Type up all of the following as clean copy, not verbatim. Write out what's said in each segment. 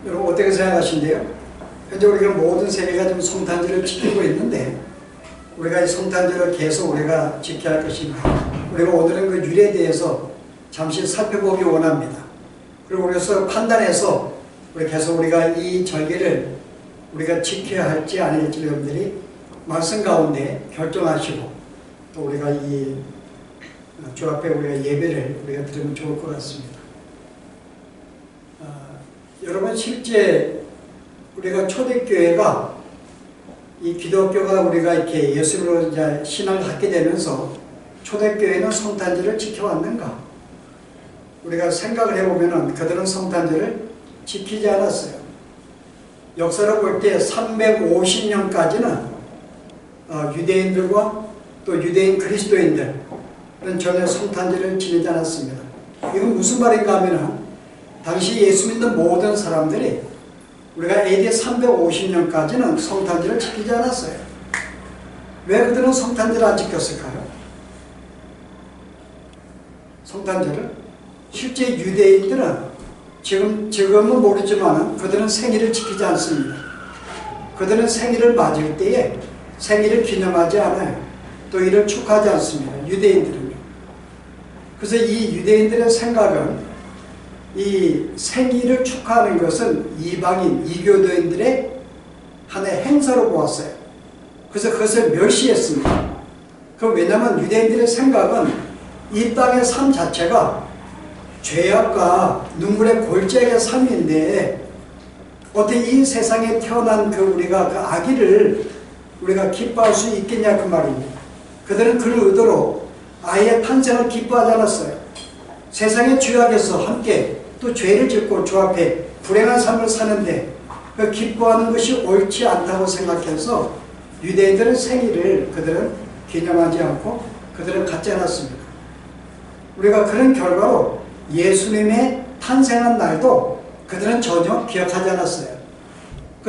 여러분 어떻게 생각하신대요? 현재 우리가 모든 세계가 지금 성탄절을 지키고 있는데 우리가 이 성탄절을 계속 우리가 지켜야 할 것인가? 우리가 오늘은 그 유래에 대해서 잠시 살펴보기 원합니다. 그리고 그래서 판단해서 우리 계속 우리가 이 절기를 우리가 지켜야 할지 아닐지 여러분들이 말씀 가운데 결정하시고 또 우리가 이 주 앞에 우리가 예배를 우리가 드리면 좋을 것 같습니다. 여러분 실제 우리가 초대교회가 이 기독교가 우리가 이렇게 예수로 이제 신앙을 갖게 되면서 초대교회는 성탄절을 지켜왔는가? 우리가 생각을 해보면은 그들은 성탄절을 지키지 않았어요. 역사를 볼 때 350년까지는 유대인들과 또 유대인 그리스도인들은 전혀 성탄절을 지내지 않았습니다. 이건 무슨 말인가 하면은 당시 예수 믿는 모든 사람들이 우리가 AD 350년까지는 성탄절을 지키지 않았어요. 왜 그들은 성탄절을 안 지켰을까요? 성탄절을? 실제 유대인들은 지금은 모르지만 그들은 생일을 지키지 않습니다. 그들은 생일을 맞을 때에 생일을 기념하지 않아요. 또 이를 축하하지 않습니다. 유대인들은요. 그래서 이 유대인들의 생각은 이 생일을 축하하는 것은 이방인, 이교도인들의 하나의 행사로 보았어요. 그래서 그것을 멸시했습니다. 왜냐하면 유대인들의 생각은 이 땅의 삶 자체가 죄악과 눈물의 골짜기의 삶인데 어떻게 이 세상에 태어난 우리가 그 아기를 우리가 기뻐할 수 있겠냐 그 말입니다. 그들은 그 의도로 아이의 탄생을 기뻐하지 않았어요. 세상의 죄악에서 함께 또 죄를 짓고 주 앞에 불행한 삶을 사는데 그 기뻐하는 것이 옳지 않다고 생각해서 유대인들은 생일을 그들은 기념하지 않고 그들은 갖지 않았습니다. 우리가 그런 결과로 예수님의 탄생한 날도 그들은 전혀 기억하지 않았어요.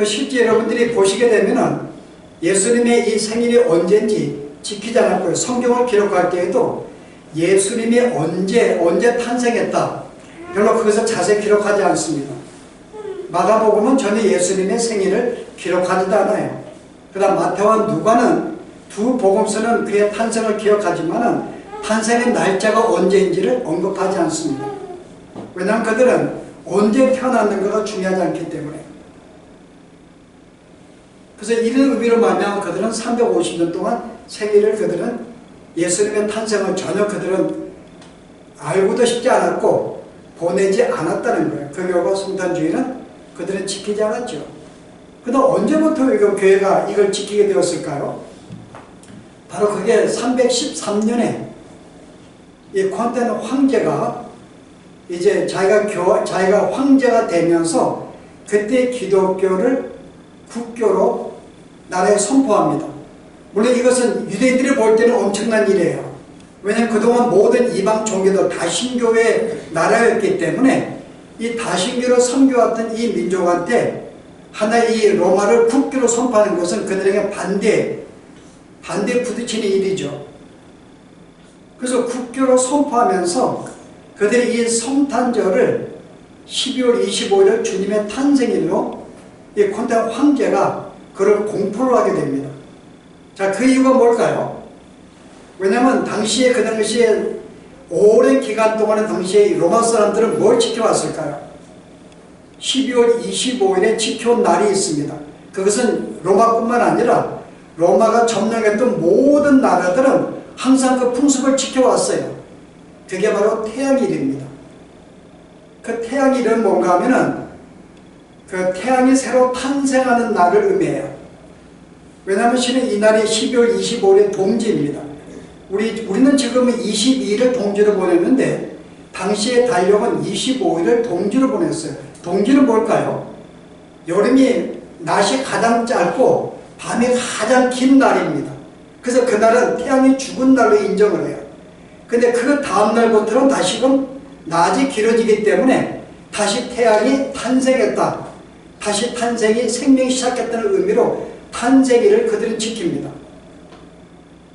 실제 여러분들이 보시게 되면은 예수님의 이 생일이 언제인지 지키지 않았고요. 성경을 기록할 때에도 예수님이 언제 탄생했다. 별로 그것을 자세히 기록하지 않습니다. 마가복음은 전혀 예수님의 생일을 기록하지도 않아요. 그 다음 마태와 누가는 두 복음서는 그의 탄생을 기억하지만 탄생의 날짜가 언제인지를 언급하지 않습니다. 왜냐하면 그들은 언제 태어났는가가 중요하지 않기 때문에. 그래서 이런 의미로 말하면 그들은 350년 동안 생일을 그들은 예수님의 탄생을 전혀 그들은 알고도 싶지 않았고 보내지 않았다는 거예요. 그 결과 성탄주의는 그들은 지키지 않았죠. 그다음 언제부터 이거 교회가 이걸 지키게 되었을까요? 바로 그게 313년에 이 콘스탄틴 황제가 이제 자기가 황제가 되면서 그때 기독교를 국교로 나라에 선포합니다. 물론 이것은 유대인들이 볼 때는 엄청난 일이에요. 왜냐하면 그동안 모든 이방 종교도 다신교의 나라였기 때문에 이 다신교를 섬겨왔던 이 민족한테 하나의 이 로마를 국교로 선포하는 것은 그들에게 반대에 부딪히는 일이죠. 그래서 국교로 선포하면서 그들이 이 성탄절을 12월 25일을 주님의 탄생일로 이 콘스탄틴 황제가 그걸 공포를 하게 됩니다. 자, 그 이유가 뭘까요? 왜냐하면 그 당시에 오랜 기간 동안에 당시에 로마 사람들은 뭘 지켜왔을까요? 12월 25일에 지켜온 날이 있습니다. 그것은 로마뿐만 아니라 로마가 점령했던 모든 나라들은 항상 그 풍습을 지켜왔어요. 그게 바로 태양일입니다. 그 태양일은 뭔가 하면은 그 태양이 새로 탄생하는 날을 의미해요. 왜냐하면 실은 이 날이 12월 25일의 동지입니다. 우리는 지금 22일을 동지로 보냈는데 당시의 달력은 25일을 동지로 보냈어요. 동지는 뭘까요? 여름이 낮이 가장 짧고 밤이 가장 긴 날입니다. 그래서 그날은 태양이 죽은 날로 인정을 해요. 근데 그 다음 날부터는 다시금 낮이 길어지기 때문에 다시 태양이 탄생했다. 다시 탄생이 생명이 시작했다는 의미로 탄생일을 그들은 지킵니다.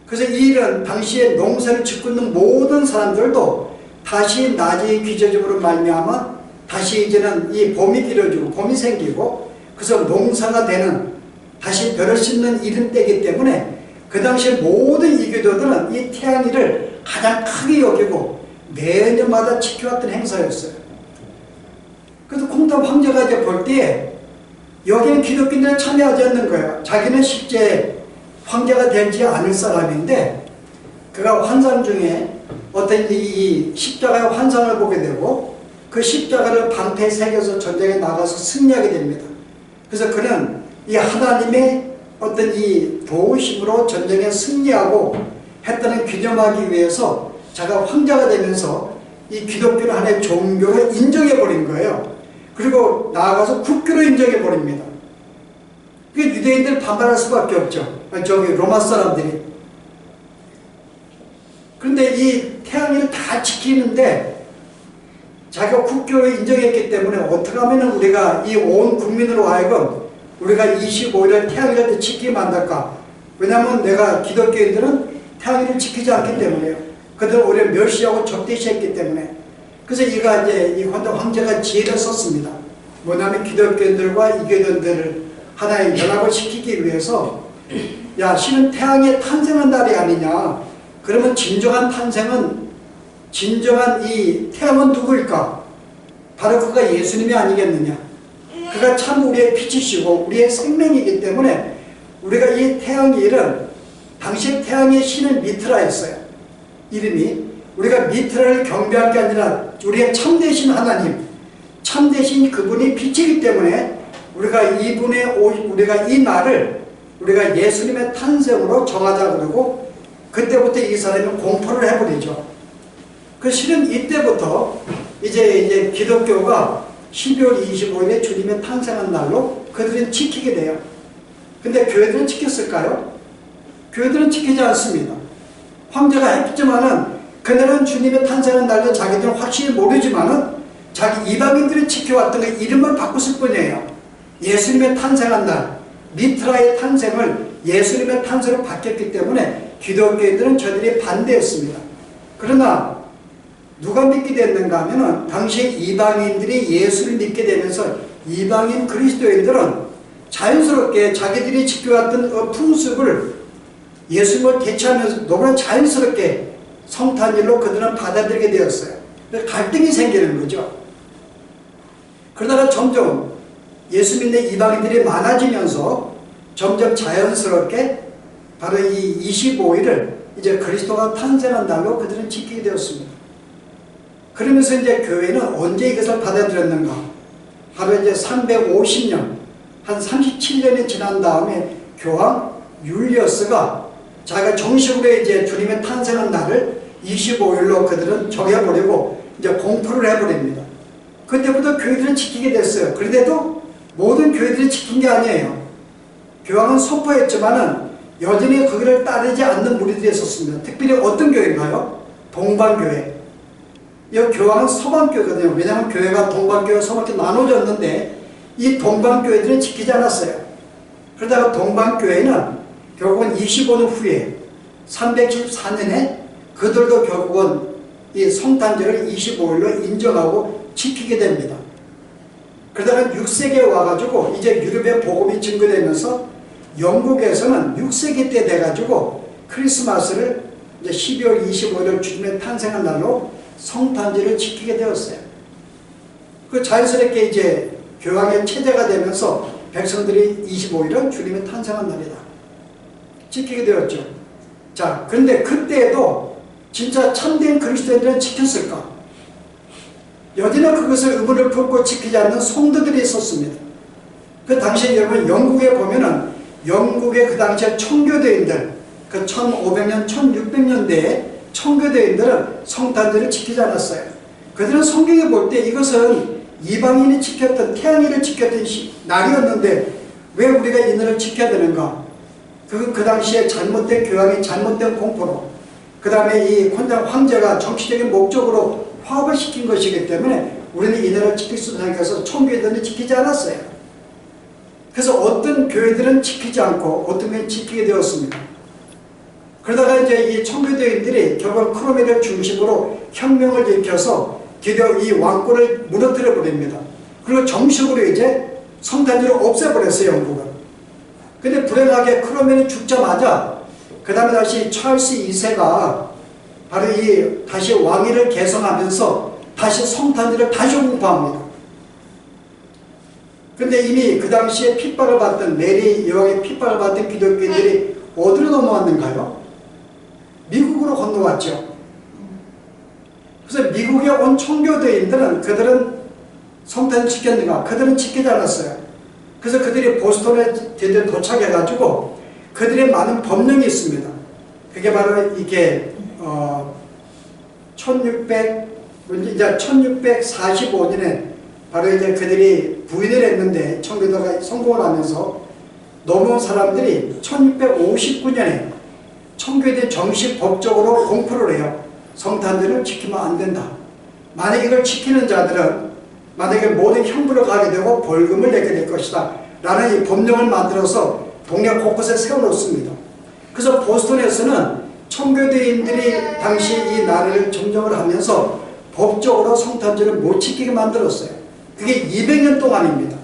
그래서 이 일은 당시에 농사를 짓고 있는 모든 사람들도 다시 낮이 귀저짐으로 말미암아 다시 이제는 이 봄이 길어지고 봄이 생기고 그래서 농사가 되는 다시 벼를 씻는 이른 때이기 때문에 그 당시에 모든 이교도들은 이 태양일을 가장 크게 여기고 매년마다 지켜왔던 행사였어요. 그래서 콩탑 황제가 이제 볼 때에 여기는 기독교인들은 참여하지 않는 거예요. 자기는 실제 황제가 되지 않을 사람인데 그가 환상 중에 어떤 이 십자가의 환상을 보게 되고 그 십자가를 방패에 새겨서 전쟁에 나가서 승리하게 됩니다. 그래서 그는 이 하나님의 어떤 이 도우심으로 전쟁에 승리하고 했다는 기념하기 위해서 자가 황제가 되면서 이 기독교를 하나의 종교로 인정해버린 거예요. 그리고 나아가서 국교로 인정해버립니다. 그 유대인들 반발할 수밖에 없죠. 저기 로마 사람들이. 그런데 이 태양일을 다 지키는데 자기가 국교로 인정했기 때문에 어떻게 하면 우리가 이 온 국민으로 하여금 우리가 25일을 태양일을 지키게 만들까? 왜냐하면 내가 기독교인들은 태양일을 지키지 않기 때문에요. 그들은 우리를 멸시하고 적대시했기 때문에. 그래서 이가 이제 이 황제가 지혜를 썼습니다. 뭐냐면 기독교인들과 이교인들을 하나의 연합을 시키기 위해서 야, 신은 태양의 탄생한 날이 아니냐? 그러면 진정한 탄생은 진정한 이 태양은 누구일까? 바로 그가 예수님이 아니겠느냐? 그가 참 우리의 빛이시고 우리의 생명이기 때문에 우리가 이 태양의 일은 당시 태양의 신은 미트라였어요. 이름이 우리가 미트라를 경배할 게 아니라 우리의 참되신 하나님, 참되신 그분이 빛이기 때문에 우리가 우리가 이 날을 우리가 예수님의 탄생으로 정하자 그러고 그때부터 이 사람이 공포를 해버리죠. 그 실은 이때부터 이제 기독교가 12월 25일에 주님의 탄생한 날로 그들은 지키게 돼요. 근데 교회들은 지켰을까요? 교회들은 지키지 않습니다. 황제가 했지만은 그날은 주님의 탄생한 날도 자기들은 확실히 모르지만은 자기 이방인들이 지켜왔던 그 이름을 바꿨을 뿐이에요. 예수님의 탄생한 날, 미트라의 탄생을 예수님의 탄생으로 바뀌었기 때문에 기독교인들은 저들이 반대했습니다. 그러나 누가 믿게 됐는가 하면은 당시 이방인들이 예수를 믿게 되면서 이방인 그리스도인들은 자연스럽게 자기들이 지켜왔던 풍습을 예수님을 대체하면서 너무나 자연스럽게 성탄일로 그들은 받아들이게 되었어요. 갈등이 생기는 거죠. 그러다가 점점 예수 믿는 이방인들이 많아지면서 점점 자연스럽게 바로 이 25일을 이제 그리스도가 탄생한 날로 그들은 지키게 되었습니다. 그러면서 이제 교회는 언제 이것을 받아들였는가? 바로 이제 350년, 한 37년이 지난 다음에 교황 율리어스가 자기가 정식으로 이제 주님의 탄생한 날을 25일로 그들은 정해버리고 이제 공포를 해버립니다. 그때부터 교회들은 지키게 됐어요. 그런데도 모든 교회들이 지킨 게 아니에요. 교황은 선포했지만은 여전히 거기를 따르지 않는 무리들이 있었습니다. 특별히 어떤 교회인가요? 동방교회. 이 교황은 서방교회거든요. 왜냐하면 교회가 동방교회와 서방교회 나눠졌는데 이 동방교회들은 지키지 않았어요. 그러다가 동방교회는 결국은 25년 후에 314년에 그들도 결국은 이 성탄절을 25일로 인정하고 지키게 됩니다. 그러다가 6세기에 와가지고 이제 유럽의 복음이 증거되면서 영국에서는 6세기 때 돼가지고 크리스마스를 이제 12월 25일을 주님의 탄생한 날로 성탄절을 지키게 되었어요. 그 자연스럽게 이제 교황의 체제가 되면서 백성들이 25일은 주님의 탄생한 날이다 지키게 되었죠. 자, 그런데 그때에도 진짜 참된 그리스도인들은 지켰을까? 여전히 그것을 의문을 품고 지키지 않는 성도들이 있었습니다. 그 당시에 여러분 영국에 보면은 영국의 그 당시에 청교도인들, 그 1500년, 1600년대에 청교도인들은 성탄절을 지키지 않았어요. 그들은 성경에 볼 때 이것은 이방인이 지켰던 태양일을 지켰던 날이었는데 왜 우리가 이 날을 지켜야 되는가? 그 당시에 잘못된 교황이 잘못된 공포로 그 다음에 이 황제가 정치적인 목적으로 화합을 시킨 것이기 때문에 우리는 이 날을 지킬 수 없어서 청교도들은 지키지 않았어요. 그래서 어떤 교회들은 지키지 않고 어떤 교회는 지키게 되었습니다. 그러다가 이제 이 청교도인들이 결국 크로메를 중심으로 혁명을 일으켜서 드디어 이 왕권을 무너뜨려 버립니다. 그리고 정식으로 이제 성탄절을 없애버렸어요, 영국은. 근데 불행하게 크롬웰이 죽자마자 그 다음에 다시 찰스 2세가 바로 이 다시 왕위를 개성하면서 다시 성탄절을 다시 공포합니다. 근데 이미 그 당시에 핍박을 받던 메리 여왕의 핍박을 받던 기독교인들이 어디로 넘어왔는가요? 미국으로 건너왔죠. 그래서 미국에 온 청교도인들은 그들은 성탄을 지켰는가? 그들은 지키지 않았어요. 그래서 그들이 보스턴에 드디어 도착해가지고 그들의 많은 법령이 있습니다. 그게 바로 이게 1645년에 바로 이제 그들이 부인을 했는데 청교도가 성공을 하면서 넘어온 사람들이 1659년에 청교도에 정식 법적으로 공포를 해요. 성탄절을 지키면 안 된다. 만약 이걸 지키는 자들은 만약에 모든 형벌을 가게 되고 벌금을 내게 될 것이다 라는 이 법령을 만들어서 동네 곳곳에 세워놓습니다. 그래서 보스턴에서는 청교도인들이 당시 이 나라를 정정을 하면서 법적으로 성탄절을 못 지키게 만들었어요. 그게 200년 동안입니다.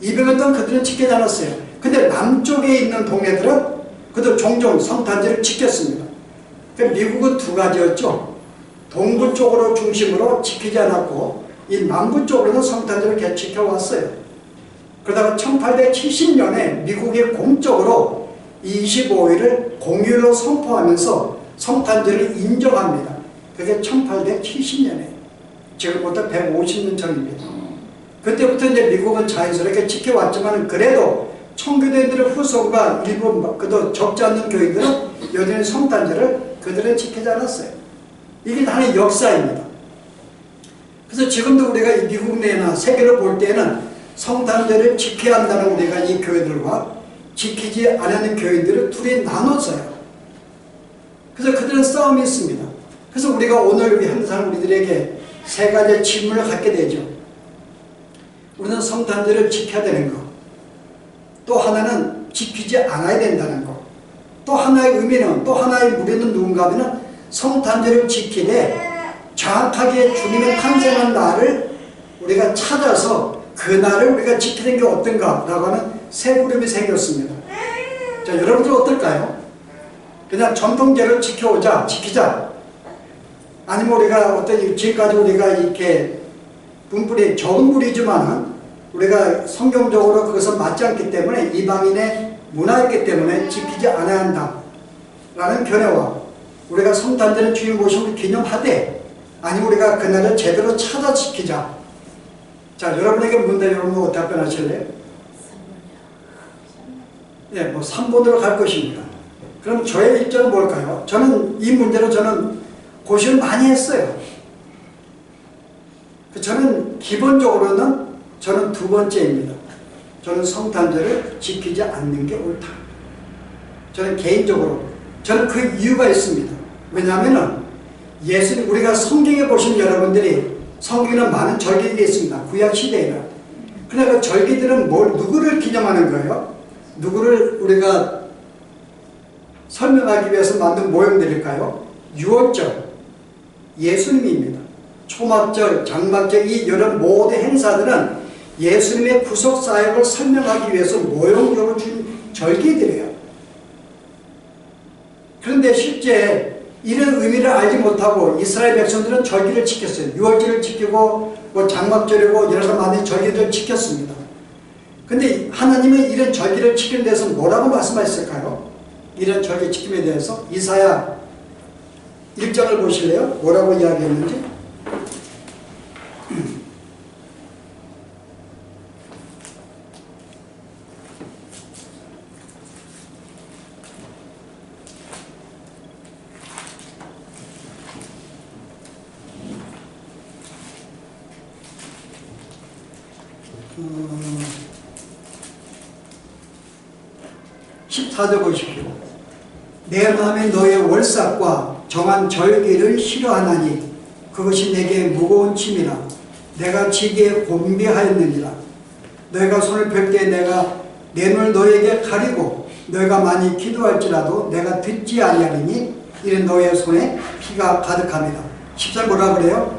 200년 동안 그들은 지키지 않았어요. 근데 남쪽에 있는 동네들은 그들 종종 성탄절을 지켰습니다. 그러니까 미국은 두 가지였죠. 동부 쪽으로 중심으로 지키지 않았고 이 남부 쪽으로는 성탄절을 지켜왔어요. 그러다가 1870년에 미국이 공적으로 25일을 공휴일로 선포하면서 성탄절을 인정합니다. 그게 1870년에 지금부터 150년 전입니다. 그때부터 이제 미국은 자연스럽게 지켜왔지만 그래도 청교도인들의 후손과 일부 그도 적지 않는 교인들은 여전히 성탄절을 그들은 지키지 않았어요. 이게 하나의 역사입니다. 그래서 지금도 우리가 이 미국 내나 세계를 볼 때는 성탄절을 지켜야 한다는 우리가 이 교회들과 지키지 않는 교인들을 둘이 나눴어요. 그래서 그들은 싸움이 있습니다. 그래서 우리가 오늘 항상 우리들에게 세 가지 질문을 갖게 되죠. 우리는 성탄절을 지켜야 되는 것. 또 하나는 지키지 않아야 된다는 것. 또 하나의 의미는, 또 하나의 무리는 누군가 하면 성탄절을 지키되 정확하게 주님의 탄생한 날을 우리가 찾아서 그 날을 우리가 지키는 게 어떤가 라고 하는 세 그룹이 생겼습니다. 자, 여러분들 어떨까요? 그냥 전통제를 지키자. 아니면 우리가 어떤 지금까지 우리가 이렇게 분풀이 적은 무리지만은 우리가 성경적으로 그것은 맞지 않기 때문에 이방인의 문화였기 때문에 지키지 않아야 한다 라는 견해와 우리가 성탄절은 주님 모심을 기념하되 아니면 우리가 그날을 제대로 찾아 지키자. 자, 여러분에게 문제 여러분 어떻게 답변하실래요? 예, 뭐 3번으로 갈 것입니다. 그럼 저의 입장은 뭘까요? 저는 이 문제로 고심을 많이 했어요. 저는 기본적으로는 저는 두 번째입니다. 저는 성탄절을 지키지 않는 게 옳다. 저는 개인적으로 저는 그 이유가 있습니다. 왜냐하면 예수님 우리가 성경에 보시면 여러분들이 성경에는 많은 절기들이 있습니다. 구약 시대에는. 그러나 그 절기들은 누구를 기념하는 거예요? 누구를 우리가 설명하기 위해서 만든 모형들일까요? 유월절, 예수님입니다. 초막절, 장막절 이 여러 모든 행사들은 예수님의 구속 사역을 설명하기 위해서 모형적으로 준 절기들이에요. 그런데 실제 이런 의미를 알지 못하고 이스라엘 백성들은 절기를 지켰어요. 유월절을 지키고 뭐 장막절이고 여러 많은 절기들을 지켰습니다. 근데 하나님은 이런 절기를 지키는 데서 뭐라고 말씀하셨을까요? 이런 절기 지킴에 대해서 이사야 1장을 보실래요? 뭐라고 이야기했는지? 보십시오. 내 마음에 너의 월삭과 정한 절기를 싫어하나니 그것이 내게 무거운 짐이라. 내가 지기에 곤비하였느니라. 너희가 손을 펼 때 내가 내 눈을 너에게 가리고 너희가 많이 기도할지라도 내가 듣지 아니하리니 이는 너의 손에 피가 가득합니다. 10절 뭐라 그래요?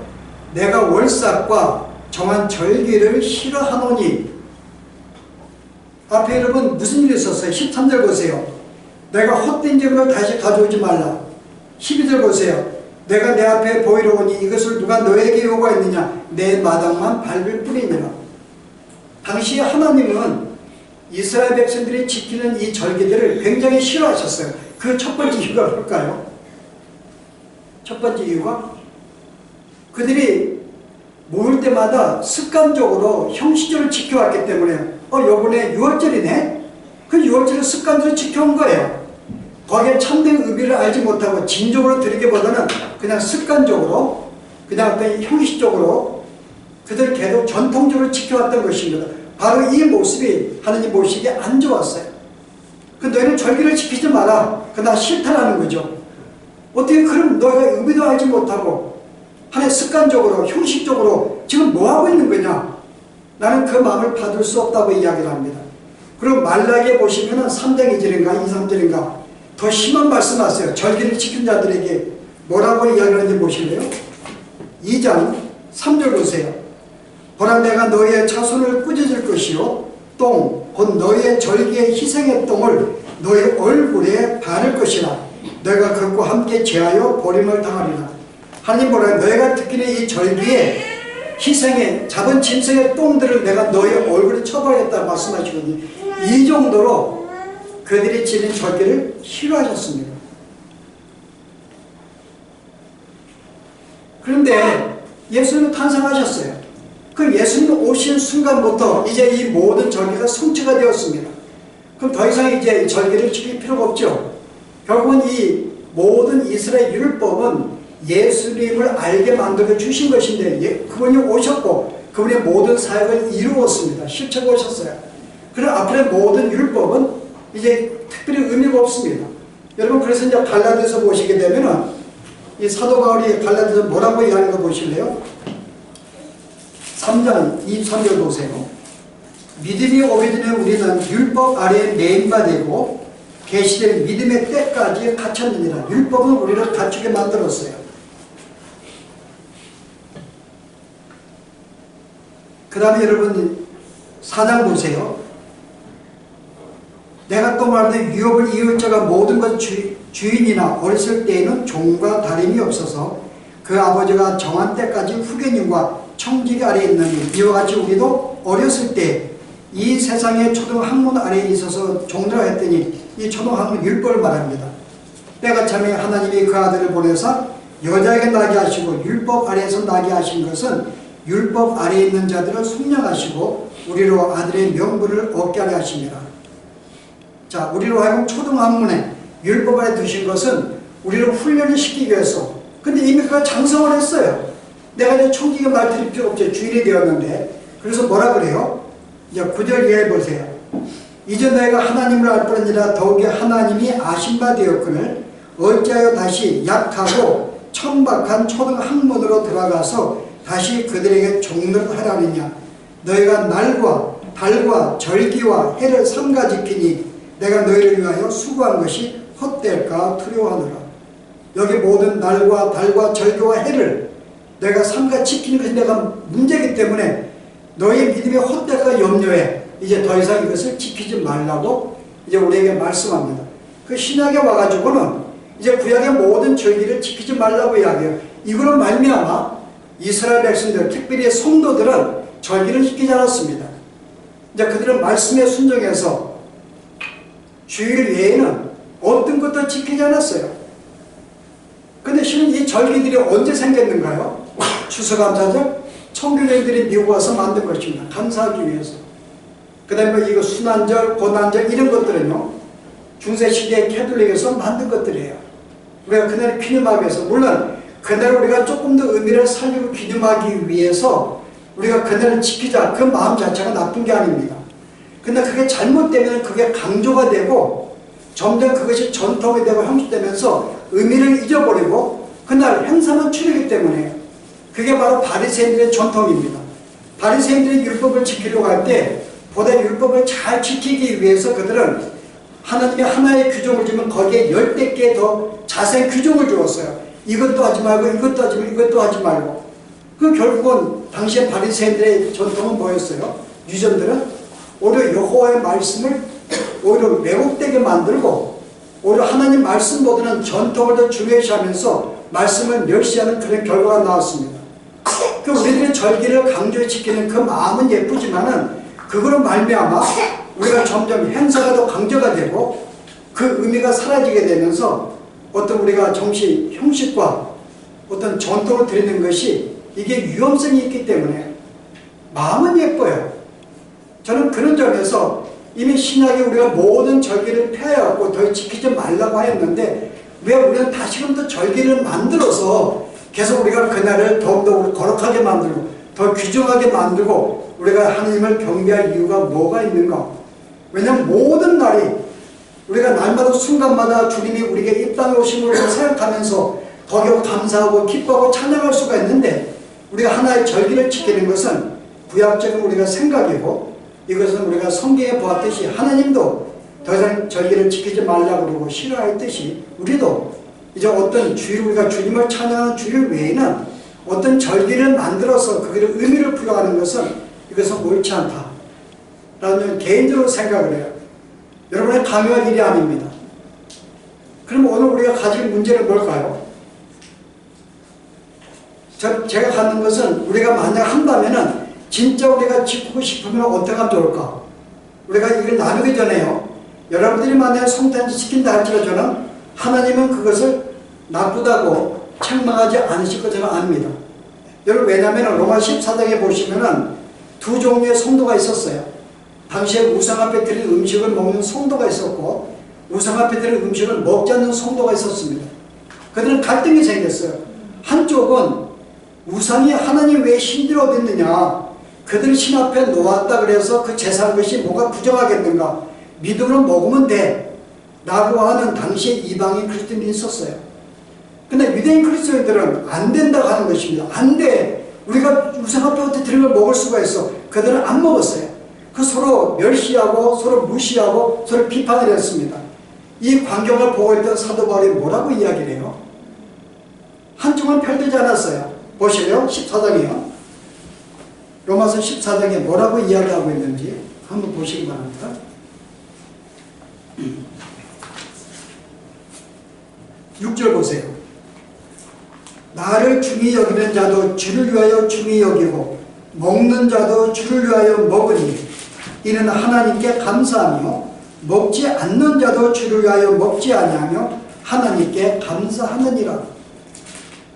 내가 월삭과 정한 절기를 싫어하노니. 앞에 여러분 무슨 일이 있었어요? 13절 보세요. 내가 헛된 재물을 다시 가져오지 말라. 12절 보세요. 내가 내 앞에 보이러 오니 이것을 누가 너에게 요구했느냐? 내 마당만 밟을 뿐이니라. 당시 하나님은 이스라엘 백성들이 지키는 이 절기들을 굉장히 싫어하셨어요. 그 첫 번째 이유가 뭘까요? 첫 번째 이유가 그들이 모을 때마다 습관적으로 형식적으로 지켜왔기 때문에 요번에 6월절이네? 그 6월절을 습관적으로 지켜온 거예요. 거기에 참된 의미를 알지 못하고 진정으로 드리기보다는 그냥 습관적으로, 그냥 어떤 형식적으로 그들 계속 전통적으로 지켜왔던 것입니다. 바로 이 모습이 하나님 보시기에 안 좋았어요. 너희는 절기를 지키지 마라. 나 싫다라는 거죠. 어떻게 그럼 너희가 의미도 알지 못하고 하나의 습관적으로, 형식적으로 지금 뭐 하고 있는 거냐? 나는 그 마음을 받을 수 없다고 이야기를 합니다. 그리고 말라기에 보시면은 3장 2절인가 2, 3절인가 더 심한 말씀하세요. 절기를 지킨 자들에게 뭐라고 이야기를 하는지 보실래요? 2장 3절 보세요. 보라 내가 너희의 자손을 꾸짖을 것이요 똥, 곧 너희의 절기의 희생의 똥을 너희 얼굴에 바를 것이라. 너희가 그것과 함께 제하여 버림을 당하리라. 하나님 보라 너희가 특히나 이 절기에 희생의 잡은 짐승의 똥들을 내가 너희 얼굴에 쳐버리겠다 말씀하시거든요. 이 정도로 그들이 지닌 절기를 싫어하셨습니다. 그런데 예수님은 탄생하셨어요. 그 예수님 오신 순간부터 이제 이 모든 절기가 성취가 되었습니다. 그럼 더 이상 이제 이 절기를 지킬 필요가 없죠. 결국은 이 모든 이스라엘 율법은 예수님을 알게 만들어 주신 것인데 그분이 오셨고 그분의 모든 사역을 이루었습니다. 실체가 오셨어요. 그럼 앞으로의 모든 율법은 이제 특별히 의미가 없습니다. 여러분 그래서 이제 갈라디아서 보시게 되면은 이 사도 바울이 갈라디아서 뭐라고 이야기하는 거 보실래요? 3장 23절 보세요. 믿음이 오기 전에 우리는 율법 아래에 매인바 되고 계시된 믿음의 때까지 갇혔느니라. 율법은 우리를 갖추게 만들었어요. 그 다음에 여러분 4장 보세요. 내가 또 말하되 유업을 이을 자가 모든 것 주인이나 어렸을 때에는 종과 다름이 없어서 그 아버지가 정한 때까지 후계님과 청지기 아래에 있느니 이와 같이 우리도 어렸을 때 이 세상의 초등학문 아래에 있어서 종들아 했더니 이 초등학문 율법을 말합니다. 때가 참에 하나님이 그 아들을 보내사 여자에게 나게 하시고 율법 아래에서 나게 하신 것은 율법 아래에 있는 자들을 숙량하시고 우리로 아들의 명분을 얻게 하려 하십니다. 자, 우리로 하여금 초등학문에 율법 아래 두신 것은 우리를 훈련을 시키기 위해서. 근데 이미 그가 장성을 했어요. 내가 이제 청지기 말 드릴 필요 없죠. 주인이 되었는데. 그래서 뭐라 그래요? 이제 9절 이하에 보세요. 이제 너희가 하나님을 알 뿐이라 더욱이 하나님이 아신 바 되었거늘 어찌하여 다시 약하고 천박한 초등학문으로 들어가서 다시 그들에게 종를 하라느냐. 너희가 날과 달과 절기와 해를 삼가 지키니 내가 너희를 위하여 수고한 것이 헛될까 두려워하노라. 여기 모든 날과 달과 절기와 해를 내가 삼가 지키는 것이 내가 문제이기 때문에 너희의 믿음이 헛될까 염려해. 이제 더 이상 이것을 지키지 말라고 이제 우리에게 말씀합니다. 그 신약에 와가지고는 이제 구약의 모든 절기를 지키지 말라고 이야기해요. 이거로 말미암아 이스라엘 백성들, 특별히 성도들은 절기를 지키지 않았습니다. 이제 그들은 말씀에 순종해서 주일 외에는 어떤 것도 지키지 않았어요. 근데 실은 이 절기들이 언제 생겼는가요? 추수감사절, 청교도들이 미국 와서 만든 것입니다. 감사하기 위해서. 그 다음에 이거 순환절, 고난절 이런 것들은요 중세시대의 캐톨릭에서 만든 것들이에요. 우리가 그날을 기념하기 위해서, 물론 그날 우리가 조금 더 의미를 살리고 기념하기 위해서 우리가 그날을 지키자, 그 마음 자체가 나쁜 게 아닙니다. 근데 그게 잘못되면 그게 강조가 되고 점점 그것이 전통이 되고 형식되면서 의미를 잊어버리고 그날 행사만 추리기 때문에 그게 바로 바리새인들의 전통입니다. 바리새인들이 율법을 지키려고 할 때 보다 율법을 잘 지키기 위해서 그들은 하나님의 하나의 규정을 주면 거기에 10대 개 더 자세한 규정을 주었어요. 이것도 하지 말고 이것도 하지 말고 이것도 하지 말고. 그 결국은 당시에 바리새인들의 전통은 뭐였어요? 유전들은 오히려 여호와의 말씀을 오히려 왜곡되게 만들고 오히려 하나님 말씀보다는 전통을 더 중요시하면서 말씀을 멸시하는 그런 결과가 나왔습니다. 그 우리들의 절기를 강조해 지키는 그 마음은 예쁘지만은 그거로 말미암아 우리가 점점 행사가 더 강조가 되고 그 의미가 사라지게 되면서 어떤 우리가 정시 형식과 어떤 전통을 드리는 것이 이게 위험성이 있기 때문에 마음은 예뻐요. 저는 그런 점에서 이미 신약에 우리가 모든 절기를 폐하였고 더 지키지 말라고 하였는데 왜 우리는 다시금 더 절기를 만들어서 계속 우리가 그날을 더욱더 거룩하게 만들고 더 귀중하게 만들고 우리가 하나님을 경배할 이유가 뭐가 있는가? 왜냐하면 모든 날이 우리가 날마다 순간마다 주님이 우리에게 이 땅에 오심을 생각하면서 더욱 감사하고 기뻐하고 찬양할 수가 있는데 우리가 하나의 절기를 지키는 것은 구약적인 우리가 생각이고 이것은 우리가 성경에 보았듯이 하나님도 더 이상 절기를 지키지 말라고 그러고 싫어했듯이 우리도 이제 어떤 주일 우리가 주님을 찬양하는 주일 외에는 어떤 절기를 만들어서 그들의 의미를 부여하는 것은 이것은 옳지 않다 라는 개인적으로 생각을 해요. 여러분의 강요할 일이 아닙니다. 그럼 오늘 우리가 가질 문제는 뭘까요? 제가 갖는 것은 우리가 만약 한다면은 진짜 우리가 지키고 싶으면 어떻게 하면 좋을까? 우리가 이걸 나누기 전에요. 여러분들이 만약 성탄절 시킨다 할지라도 저는 하나님은 그것을 나쁘다고 책망하지 않으실 것 저는 압니다. 여러분 왜냐하면 로마 14장에 보시면은 두 종류의 성도가 있었어요. 당시에 우상 앞에 드린 음식을 먹는 성도가 있었고 우상 앞에 드린 음식을 먹지 않는 성도가 있었습니다. 그들은 갈등이 생겼어요. 한쪽은 우상이 하나님 왜 신들이 어디 있느냐 그들 신 앞에 놓았다 그래서 그 제사한 것이 뭐가 부정하겠는가 믿음으로 먹으면 돼 라고 하는 당시에 이방인 그리스도인이 있었어요. 근데 유대인 그리스도인들은 안 된다고 하는 것입니다. 안 돼. 우리가 우상 앞에 어떻게 드린 걸 먹을 수가 있어. 그들은 안 먹었어요. 그 서로 멸시하고 서로 무시하고 서로 비판을 했습니다. 이 광경을 보고 있던 사도 바울이 뭐라고 이야기를 해요? 한쪽은 편들지 않았어요. 보실래요? 14장이요. 로마서 14장에 뭐라고 이야기하고 있는지 한번 보시기 바랍니다. 6절 보세요. 나를 중히 여기는 자도 주를 위하여 중히 여기고 먹는 자도 주를 위하여 먹으니 이는 하나님께 감사하며 먹지 않는 자도 주를 위하여 먹지 아니하며 하나님께 감사하느니라.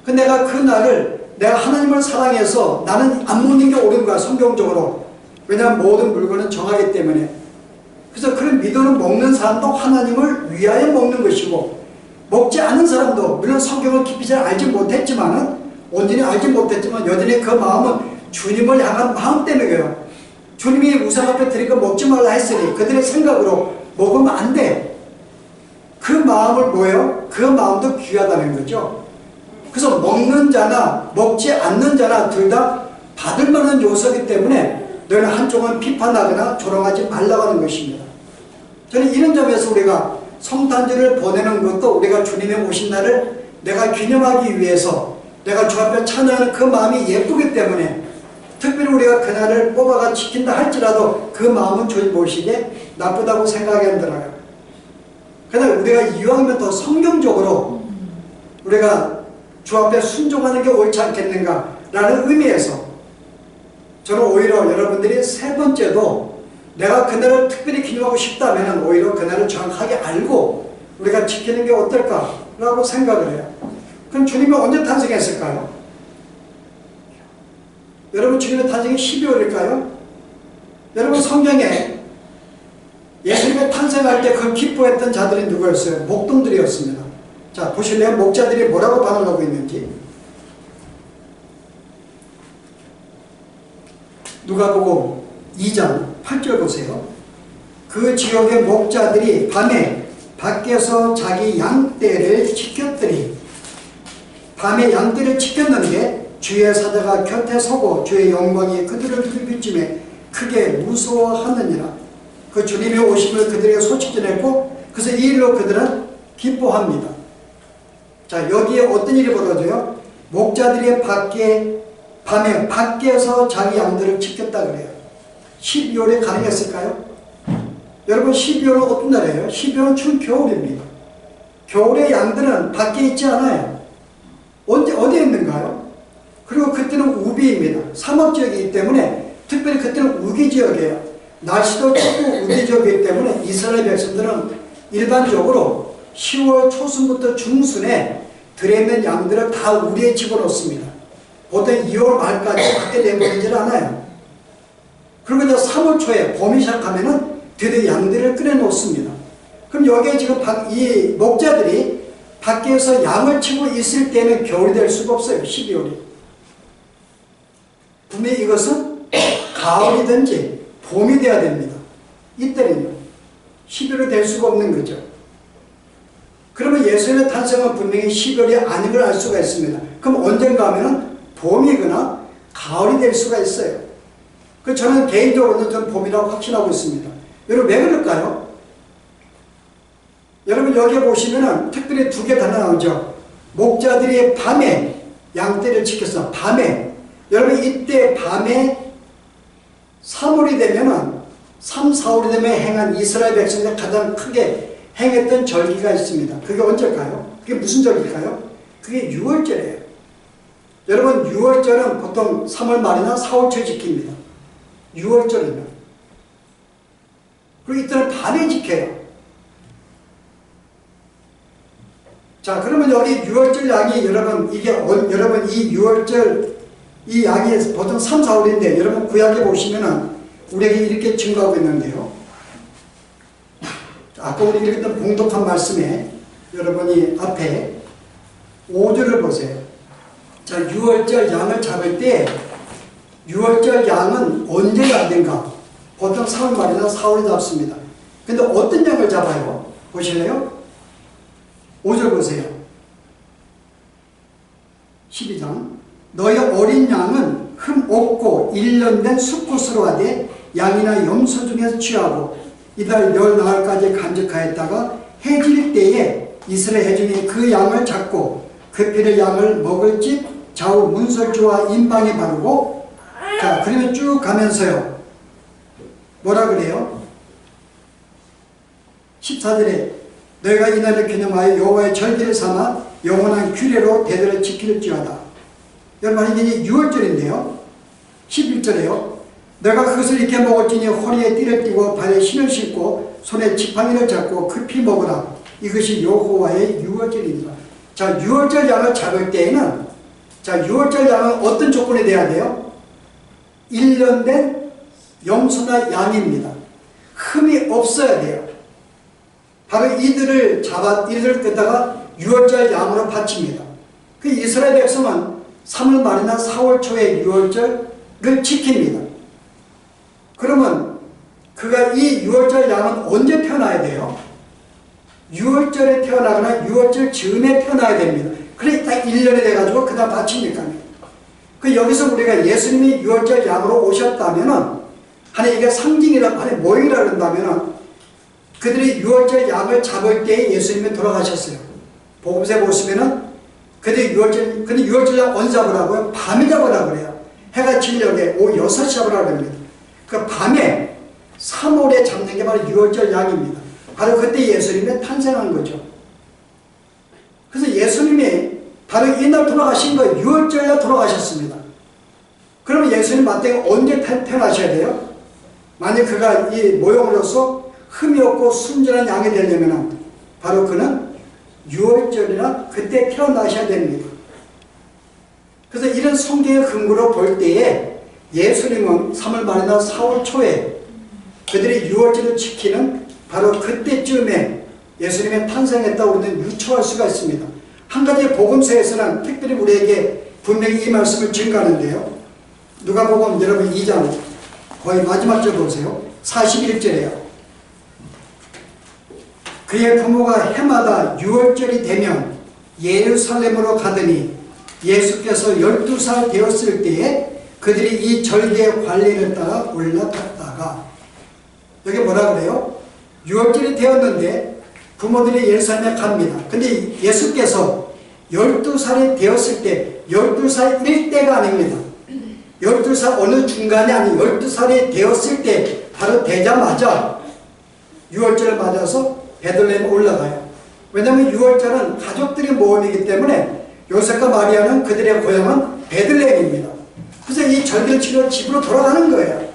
내가 그 날을 내가 하나님을 사랑해서 나는 안 먹는 게 옳은 거야 성경적으로. 왜냐하면 모든 물건은 정하기 때문에. 그래서 그런 믿음을 먹는 사람도 하나님을 위하여 먹는 것이고 먹지 않는 사람도 물론 성경을 깊이 잘 알지 못했지만은 온전히 알지 못했지만 여전히 그 마음은 주님을 향한 마음 때문에 그래요. 주님이 우상 앞에 드린 거 먹지 말라 했으니 그들의 생각으로 먹으면 안 돼. 그 마음을 뭐예요? 그 마음도 귀하다는 거죠. 그래서 먹는 자나 먹지 않는 자나 둘 다 받을 만한 요소이기 때문에 너희는 한쪽은 비판하거나 조롱하지 말라고 하는 것입니다. 저는 이런 점에서 우리가 성탄절을 보내는 것도 우리가 주님의 오신 날을 내가 기념하기 위해서 내가 주 앞에 찬양하는 그 마음이 예쁘기 때문에 특별히 우리가 그날을 뽑아가 지킨다 할지라도 그 마음은 주님 보시기에 나쁘다고 생각이 안 들어요. 그러나 우리가 이왕이면 더 성경적으로 우리가 주 앞에 순종하는 게 옳지 않겠는가 라는 의미에서 저는 오히려 여러분들이 세 번째도 내가 그날을 특별히 기념하고 싶다면 오히려 그날을 정확하게 알고 우리가 지키는 게 어떨까라고 생각을 해요. 그럼 주님이 언제 탄생했을까요? 여러분 주님의 탄생이 12월일까요? 여러분 성경에 예수님의 탄생할 때 그 기뻐했던 자들이 누구였어요? 목동들이었습니다. 자 보실래요? 목자들이 뭐라고 반응하고 있는지. 누가복음 2장 8절 보세요. 그 지역의 목자들이 밤에 밖에서 자기 양떼를 지켰더니 밤에 양떼를 지켰는데 주의 사자가 곁에 서고 주의 영광이 그들을 비추매 크게 무서워하느니라. 그 주님의 오심을 그들에게 소식 전했고 그래서 이 일로 그들은 기뻐합니다. 자 여기에 어떤 일이 벌어져요? 목자들이 밖에 밤에 밖에서 자기 양들을 지켰다 그래요. 12월에 가능했을까요? 여러분 12월은 어떤 날이에요? 12월은 추운 겨울입니다. 겨울에 양들은 밖에 있지 않아요. 어디에 있는가요? 그리고 그때는 우비입니다. 사막지역이기 때문에 특별히 그때는 우기지역이에요. 날씨도 춥고 우기지역이기 때문에 이스라엘 백성들은 일반적으로 10월 초순부터 중순에 들에 있는 양들을 다 우리에 집어넣습니다. 보통 2월 말까지 밖에 내보내질 않아요. 그리고 이제 3월 초에 봄이 시작하면은 드디어 양들을 꺼내놓습니다. 그럼 여기에 지금 이 목자들이 밖에서 양을 치고 있을 때는 겨울이 될 수가 없어요. 12월이. 분명히 이것은 가을이든지 봄이 돼야 됩니다. 이때는요. 12월이 될 수가 없는 거죠. 그러면 예수님의 탄생은 분명히 12월이 아닌 걸 알 수가 있습니다. 그럼 언젠가 하면은 봄이거나 가을이 될 수가 있어요. 저는 개인적으로는 전 봄이라고 확신하고 있습니다. 여러분 왜 그럴까요? 여러분 여기 보시면은 특별히 두 개 단어 나오죠. 목자들이 밤에 양떼를 지켰어. 밤에. 여러분 이때 밤에 3월이 되면은 3, 4월이 되면 행한 이스라엘 백성들 가장 크게 행했던 절기가 있습니다. 그게 언제일까요? 그게 무슨 절기일까요? 그게 6월절이에요. 여러분 6월절은 보통 3월 말이나 4월 초에 지킵니다. 6월절이면. 그리고 이때는 밤에 지켜요. 자, 그러면 여기 6월절 양이 여러분 여러분 이 6월절 이 양이 보통 3, 4월인데 여러분 구약에 보시면은 우리에게 이렇게 증거하고 있는데요. 아까 우리 읽었던 공독한 말씀에 여러분이 앞에 5절을 보세요. 자, 6월절 양을 잡을 때 6월절 양은 언제 잡는가? 보통 3월 말이나 4월에 잡습니다. 근데 어떤 양을 잡아요? 보실래요? 5절 보세요. 12장. 너희 어린 양은 흠 없고 1년 된 수컷으로 하되 양이나 염소 중에서 취하고 이달 열 나흘까지 간직하였다가 해질 때에 이스라엘 회중이 그 양을 잡고 그 피를 양을 먹을 집 좌우 문설주와 임방에 바르고 자, 그러면 쭉 가면서요. 뭐라 그래요? 14절에 너희가 이날을 기념하여 여호와의 절기를 삼아 영원한 규례로 대대로 지킬지어다. 여러분 이게 6월절인데요. 11절에요. 내가 그것을 익혀 먹을지니 허리에 띠를 띠고 발에 신을 신고 손에 지팡이를 잡고 급히 먹으라. 이것이 여호와의 6월절이니라. 자, 6월절 양을 잡을 때에는 자, 6월절 양은 어떤 조건이 돼야 돼요? 1년 된 염소나 양입니다. 흠이 없어야 돼요. 바로 이들을 뜯다가 6월절 양으로 바칩니다. 그 이스라엘 백성은 3월 말이나 4월 초에 6월절을 지킵니다. 그러면 그가 이 6월절 양은 언제 태어나야 돼요? 6월절에 태어나거나 6월절 즈음에 태어나야 됩니다. 그래 딱 1년이 돼가지고 그 다음 바치니까요. 그 여기서 우리가 예수님이 6월절 양으로 오셨다면은 하나님 이게 상징이라 하나님 모형이라 그런다면은 그들이 6월절 양을 잡을 때 예수님이 돌아가셨어요. 복음서에 보시면은 그들이 6월절 양 언제 잡으라고요? 밤에 잡으라고 그래요. 해가 지려게 오후 6시 잡으라고 합니다. 그 밤에 3월에 잡는 게 바로 6월절 양입니다. 바로 그때 예수님이 탄생한 거죠. 그래서 예수님이 바로 이날 돌아가신 거예요. 6월절에 돌아가셨습니다. 그러면 예수님 마땅히 언제 태어나셔야 돼요? 만약 그가 이 모형으로서 흠이 없고 순전한 양이 되려면 바로 그는 6월절이나 그때 태어나셔야 됩니다. 그래서 이런 성경의 근거로 볼 때에 예수님은 3월 말이나 4월 초에 그들이 6월절을 지키는 바로 그때쯤에 예수님의 탄생했다고 우리는 유추할 수가 있습니다. 한 가지 복음서에서는 특별히 우리에게 분명히 이 말씀을 증거하는데요. 누가복음 여러분 2장 거의 마지막 절 보세요. 41절에요. 그의 부모가 해마다 6월절이 되면 예루살렘으로 가더니 예수께서 12살 되었을 때에 그들이 이 절기의 관례를 따라 올라갔다가 여기 뭐라 그래요? 6월절이 되었는데 부모들이 예루살렘에 갑니다. 근데 예수께서 12살이 되었을 때 12살일 때가 아닙니다. 12살 어느 중간이 아닌 12살이 되었을 때 바로 되자마자 유월절을 맞아서 베들레헴에 올라가요. 왜냐하면 유월절은 가족들의 모임이기 때문에 요셉과 마리아는 그들의 고향은 베들레헴입니다. 그래서 이 절기를 치러 집으로 돌아가는 거예요.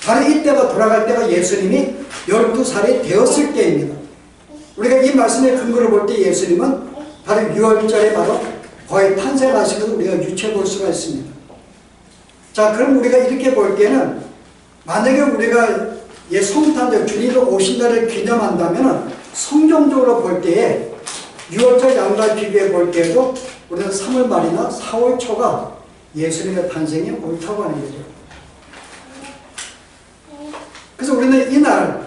바로 이때가 돌아갈 때가 예수님이 12살이 되었을 때입니다. 우리가 이 말씀의 근거를 볼 때 예수님은 바로 유월절에 바로 거의 탄생하신 것을 우리가 유추해 볼 수가 있습니다. 자, 그럼 우리가 이렇게 볼 때는 만약에 우리가 성탄절 주님이 오신 날을 기념한다면 성경적으로 볼 때에 유월절 양과 비교해 볼 때에도 우리는 3월 말이나 4월 초가 예수님의 탄생이 옳다고 하는 거죠. 그래서 우리는 이날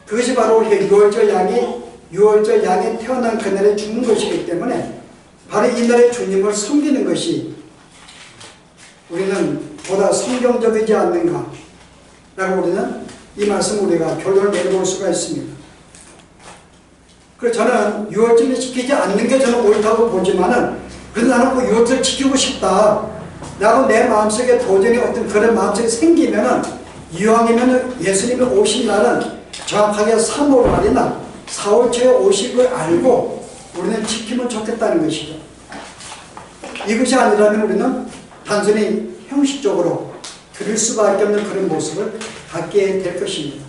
그것이 바로 유월절 양이 태어난 그날에 죽는 것이기 때문에 바로 이날의 주님을 섬기는 것이 우리는 보다 성경적이지 않는가 라고 우리는 이 말씀 우리가 결론을 내려볼 수가 있습니다. 그래서 저는 유월절을 지키지 않는 게 저는 옳다고 보지만은 그래도 나는 그 유월절 지키고 싶다 라고 내 마음속에 도전이 어떤 그런 마음속이 생기면은 이왕이면은 예수님이 오신 날은 정확하게 3월 말이나 4월 초에 오실 걸 알고 우리는 지키면 좋겠다는 것이죠. 이것이 아니라면 우리는 단순히 형식적으로 드릴 수밖에 없는 그런 모습을 갖게 될 것입니다.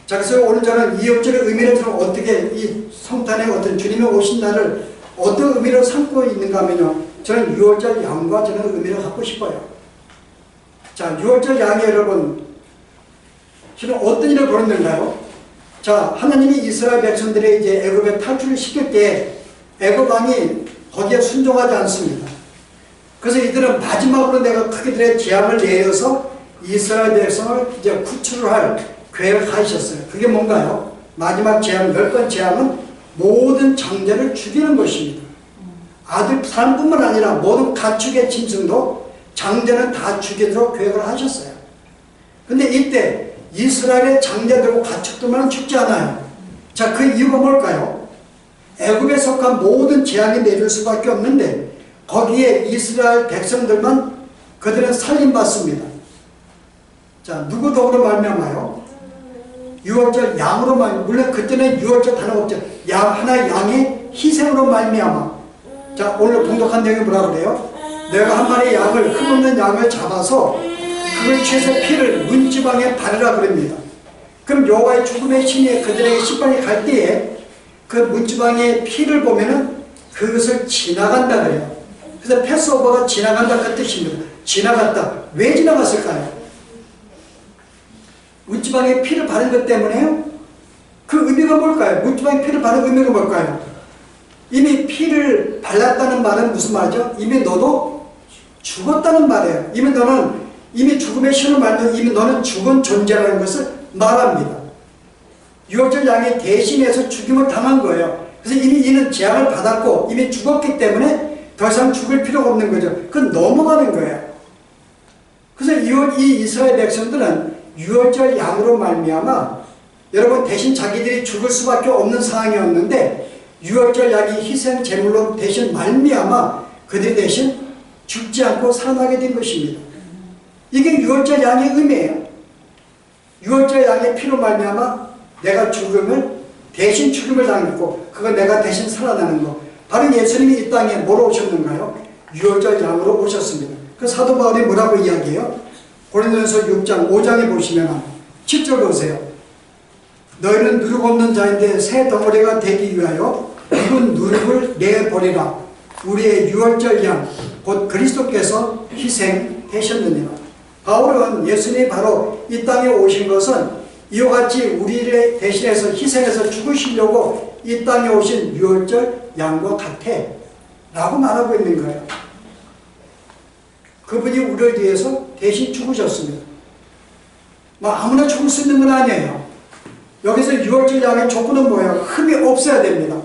자, 그래서 오늘 저는 이월절의 의미를 저는 어떻게 이 성탄의 어떤 주님의 오신 날을 어떤 의미로 삼고 있는가 하면요, 저는 유월절 양과 저는 의미를 갖고 싶어요. 자, 유월절 양이 여러분 지금 어떤 일을 벌였는가요? 자, 하나님이 이스라엘 백성들의 이제 애굽에 탈출을 시킬 때 애굽 왕이 거기에 순종하지 않습니다. 그래서 이들은 마지막으로 내가 그들의 재앙을 내려서 이스라엘 백성을 이제 구출을 할 계획을 하셨어요. 그게 뭔가요? 마지막 재앙, 10번 재앙은 모든 장자를 죽이는 것입니다. 아들, 사람뿐만 아니라 모든 가축의 짐승도 장자는 다 죽이도록 계획을 하셨어요. 근데 이때 이스라엘의 장자들과 가축들만 죽지 않아요. 자, 그 이유가 뭘까요? 애굽에 속한 모든 재앙이 내릴 수밖에 없는데 거기에 이스라엘 백성들만 그들은 살림받습니다. 자, 누구 덕으로 말미암아요? 유월절 양으로 말미암아. 물론 그때는 유월절 단어가 없죠. 하나의 양의 희생으로 말미암아. 자, 오늘 봉독한 내용이 뭐라 그래요? 내가 한 마리 양을, 흠없는 양을 잡아서 그걸 취해서 피를 문지방에 바르라 그럽니다. 그럼 여호와의 죽음의 신이 그들에게 심판이 갈 때에 그 문지방의 피를 보면은 그것을 지나간다 그래요. 그래서 패스오버가 지나간다 그 뜻입니다. 지나갔다. 왜 지나갔을까요? 문지방에 피를 바른 것 때문에요? 그 의미가 뭘까요? 문지방에 피를 바른 의미가 뭘까요? 이미 피를 발랐다는 말은 무슨 말이죠? 이미 너도 죽었다는 말이에요. 이미 죽음의 신을 말면 이미 너는 죽은 존재라는 것을 말합니다. 유월절 양이 대신해서 죽임을 당한 거예요. 그래서 이미 이는 재앙을 받았고 이미 죽었기 때문에 더 이상 죽을 필요가 없는 거죠. 그건 넘어가는 거예요. 그래서 이 이스라엘 백성들은 유월절 양으로 말미암아 여러분 대신 자기들이 죽을 수밖에 없는 상황이었는데 유월절 양이 희생 제물로 대신 말미암아 그들이 대신 죽지 않고 살아나게 된 것입니다. 이게 유월절 양의 의미예요. 유월절 양의 피로 말미암아 내가 대신 죽음을 당했고 그건 내가 대신 살아나는 거. 바로 예수님이 이 땅에 뭐로 오셨는가요? 유월절 양으로 오셨습니다. 그 사도 바울이 뭐라고 이야기해요? 고린도전서 6장 5장에 보시면 7절 보세요. 너희는 누룩 없는 자인데 새 덩어리가 되기 위하여 묵은 누룩을 내버리라. 우리의 유월절 양 곧 그리스도께서 희생되셨느니라. 바울은 예수님이 바로 이 땅에 오신 것은 이와 같이 우리를 대신해서 희생해서 죽으시려고 이 땅에 오신 유월절 양과 같아 라고 말하고 있는 거예요. 그분이 우리를 위해서 대신 죽으셨습니다. 아무나 죽을 수 있는 건 아니에요. 여기서 유월절 양의 조건은 뭐예요? 흠이 없어야 됩니다.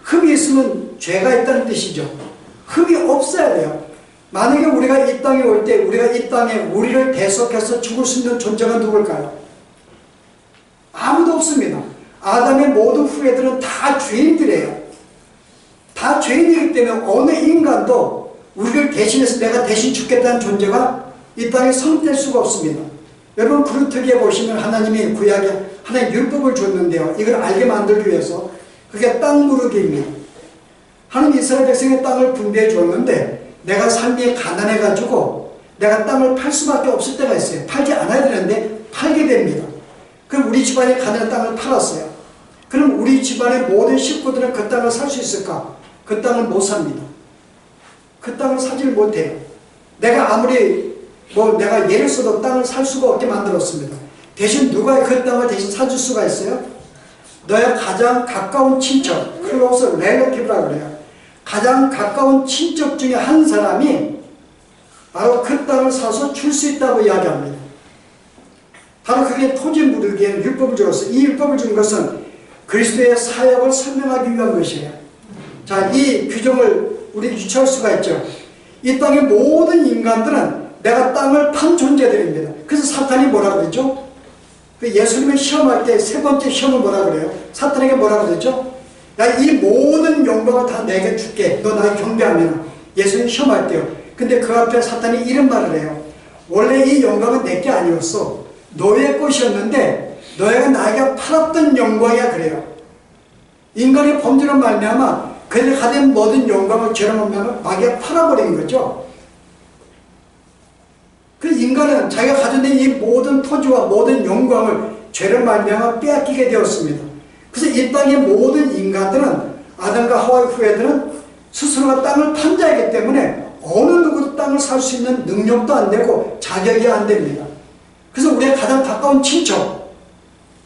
흠이 있으면 죄가 있다는 뜻이죠. 흠이 없어야 돼요. 만약에 우리가 이 땅에 올 때 우리가 이 땅에 우리를 대속해서 죽을 수 있는 존재가 누굴까요? 아무도 없습니다. 아담의 모든 후예들은 다 죄인들이에요. 다 죄인이기 때문에 어느 인간도 우리를 대신해서 내가 대신 죽겠다는 존재가 이 땅에 성될 수가 없습니다. 여러분 구루트기에 보시면 하나님이 구약에 하나님 율법을 줬는데요. 이걸 알게 만들기 위해서 그게 땅 무르기입니다. 하나님 이스라엘 백성의 땅을 분배해 줬는데 내가 삶이 가난해가지고 내가 땅을 팔 수밖에 없을 때가 있어요. 팔지 않아야 되는데 팔게 됩니다. 그럼 우리 집안이 가난한 땅을 팔았어요. 그럼 우리 집안의 모든 식구들은 그 땅을 살 수 있을까? 그 땅을 못 삽니다. 그 땅을 사지를 못해요. 내가 아무리 내가 예를 써도 땅을 살 수가 없게 만들었습니다. 대신 누가 그 땅을 대신 사줄 수가 있어요? 너의 가장 가까운 친척, 클로스 relative라고 그래요. 가장 가까운 친척 중에 한 사람이 바로 그 땅을 사서 줄 수 있다고 이야기합니다. 바로 그게 토지 무르기에는 율법을 줬어요. 이 율법을 준 것은 그리스도의 사역을 설명하기 위한 것이에요. 자, 이 규정을 우리 유추할 수가 있죠. 이 땅의 모든 인간들은 내가 땅을 판 존재들입니다. 그래서 사탄이 뭐라 그랬죠? 예수님을 시험할 때 세 번째 시험은 뭐라 그래요? 사탄에게 뭐라 그랬죠? 야, 이 모든 영광을 다 내게 줄게. 너 나를 경배하면. 예수님 시험할 때요. 근데 그 앞에 사탄이 이런 말을 해요. 원래 이 영광은 내게 아니었어. 너의 것이었는데 너희가 나에게 팔았던 영광이야 그래요. 인간의 범죄로 말미암아 그들이 가진 모든 영광을 죄로 말미암아 마귀가 팔아버린 거죠. 그 인간은 자기가 가진 이 모든 토지와 모든 영광을 죄로 말미암아 빼앗기게 되었습니다. 그래서 이 땅의 모든 인간들은 아담과 하와의 후예들은 스스로가 땅을 판 자이기 때문에 어느 누구도 땅을 살 수 있는 능력도 안 되고 자격이 안 됩니다. 그래서 우리의 가장 가까운 친척,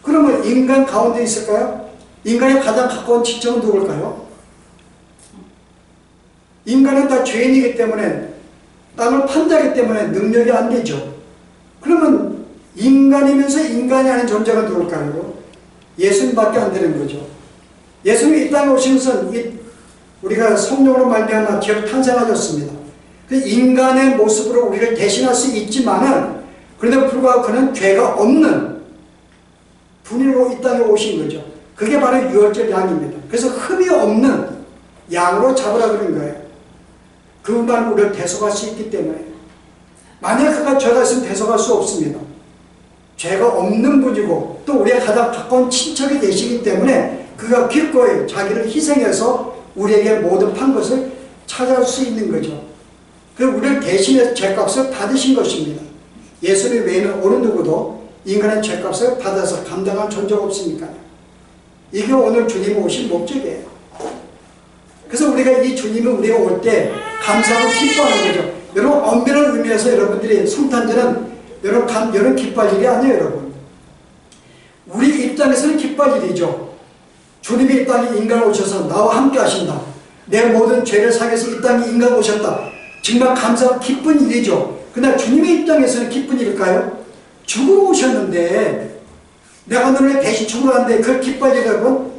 그러면 인간 가운데 있을까요? 인간의 가장 가까운 친척은 누굴까요? 인간은 다 죄인이기 때문에 땅을 판자기 때문에 능력이 안 되죠. 그러면 인간이면서 인간이 아닌 존재가 누굴까요? 예수님밖에 안 되는 거죠. 예수님이 이 땅에 오신 것은 우리가 성령으로 말미암아 죄로 탄생하셨습니다. 그 인간의 모습으로 우리를 대신할 수 있지만은 그런데 불구하고 그는 죄가 없는 분으로 이 땅에 오신 거죠. 그게 바로 유월절 양입니다. 그래서 흠이 없는 양으로 잡으라 그런 거예요. 그분만 우리를 대속할 수 있기 때문에. 만약 그가 죄가 있으면 대속할 수 없습니다. 죄가 없는 분이고 또 우리의 가장 가까운 친척이 되시기 때문에 그가 기꺼이 자기를 희생해서 우리에게 모든 판 것을 찾아올 수 있는 거죠. 그리고 우리를 대신해서 죄값을 받으신 것입니다. 예수님 외에는 어느 누구도 인간의 죄값을 받아서 감당할 존재가 없으니까요. 이게 오늘 주님이 오신 목적이에요. 그래서 우리가 이 주님이 우리가 올 때 감사하고 기뻐하는 거죠. 여러분 엄밀한 의미에서 여러분들이 성탄절은 여러분 기뻐할 일이 아니에요. 여러분 우리 입장에서는 기뻐할 일이죠. 주님이 이 땅에 인간을 오셔서 나와 함께 하신다. 내 모든 죄를 사해서 이 땅에 인간 오셨다. 정말 감사하고 기쁜 일이죠. 그러나 주님의 입장에서는 기쁜 일일까요? 죽으러 오셨는데 내가 너를 대신 죽으러 갔는데 그걸 기뻐할 일이 여러분?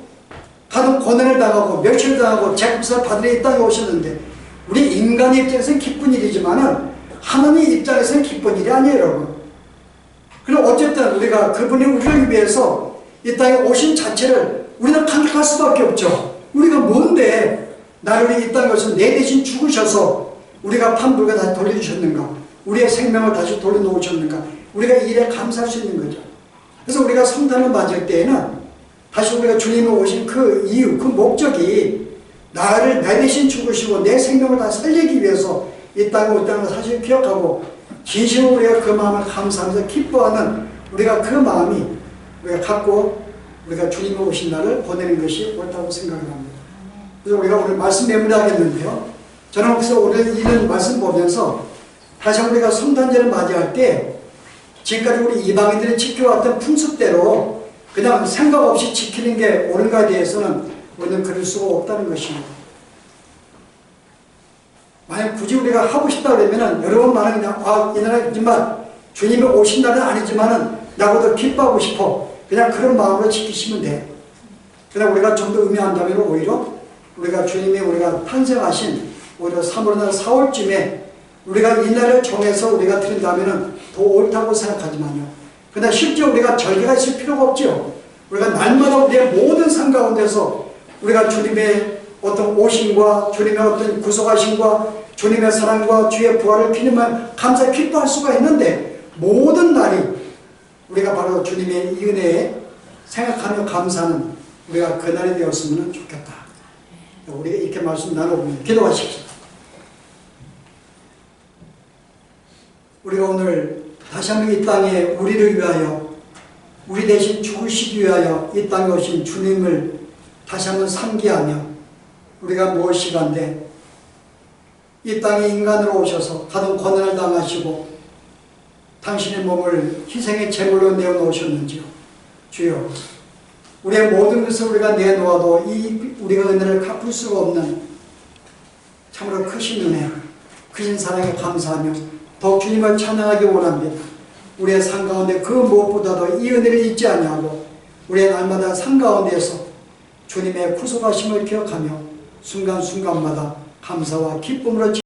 다른 고난을 당하고 멸시를 당하고 죄값을 받으러 이 땅에 오셨는데 우리 인간의 입장에서는 기쁜 일이지만은 하나님의 입장에서는 기쁜 일이 아니에요. 여러분. 그럼 어쨌든 우리가 그분이 우리를 위해서 이 땅에 오신 자체를 우리는 감격할 수밖에 없죠. 우리가 뭔데 나를 이 땅에 오셔서 내 대신 죽으셔서 우리가 판 물건 다시 돌려주셨는가? 우리의 생명을 다시 돌려놓으셨는가? 우리가 이 일에 감사할 수 있는 거죠. 그래서 우리가 성탄을 맞을 때에는 다시 우리가 주님이 오신 그 이유, 그 목적이 나를 내 대신 죽으시고 내 생명을 다 살리기 위해서 이 땅에 올 것을 사실 기억하고 진심으로 우리가 그 마음을 감사하면서 기뻐하는 우리가 그 마음이 우리가 갖고 우리가 주님이 오신 날을 보내는 것이 옳다고 생각을 합니다. 그래서 우리가 오늘 말씀 메모리하겠는데요. 저는 그래서 오늘 이런 말씀 보면서 다시 우리가 성탄절을 맞이할 때 지금까지 우리 이방인들이 지켜왔던 풍습대로 그냥 생각 없이 지키는 게 옳은가에 대해서는 우리는 그럴 수가 없다는 것입니다. 만약 굳이 우리가 하고 싶다 그러면은 여러분 말은 그냥 이 나라 정말 주님이 오신 날은 아니지만은 나보다 기뻐하고 싶어. 그냥 그런 마음으로 지키시면 돼. 그냥 우리가 좀 더 의미한다면 오히려 우리가 주님이 우리가 탄생하신 오히려 3월이나 4월쯤에 우리가 이 날을 정해서 우리가 드린다면 더 옳다고 생각하지만요. 그러나 실제 우리가 절개가 있을 필요가 없죠. 우리가 날마다 우리의 모든 삶 가운데서 우리가 주님의 어떤 오심과 주님의 어떤 구속하심과 주님의 사랑과 주의 부활을 기념하며 감사 기뻐할 수가 있는데, 모든 날이 우리가 바로 주님의 이 은혜에 생각하며 감사하는 우리가 그날이 되었으면 좋겠다. 우리가 이렇게 말씀 나눠보면 기도하십시오. 우리가 오늘 다시 한번 이 땅에 우리를 위하여, 우리 대신 죽으시기 위하여 이 땅에 오신 주님을 다시 한번 상기하며, 우리가 무엇이간데 이 땅에 인간으로 오셔서 가던 고난을 당하시고 당신의 몸을 희생의 제물로 내어놓으셨는지요. 주여, 우리의 모든 것을 우리가 내놓아도 이 우리가 은혜를 갚을 수가 없는 참으로 크신 은혜, 크신 사랑에 감사하며 더욱 주님을 찬양하기 원합니다. 우리의 삶 가운데 그 무엇보다도 이 은혜를 잊지 아니하고 우리의 날마다 삶 가운데에서 주님의 구속하심을 기억하며 순간순간마다 감사와 기쁨으로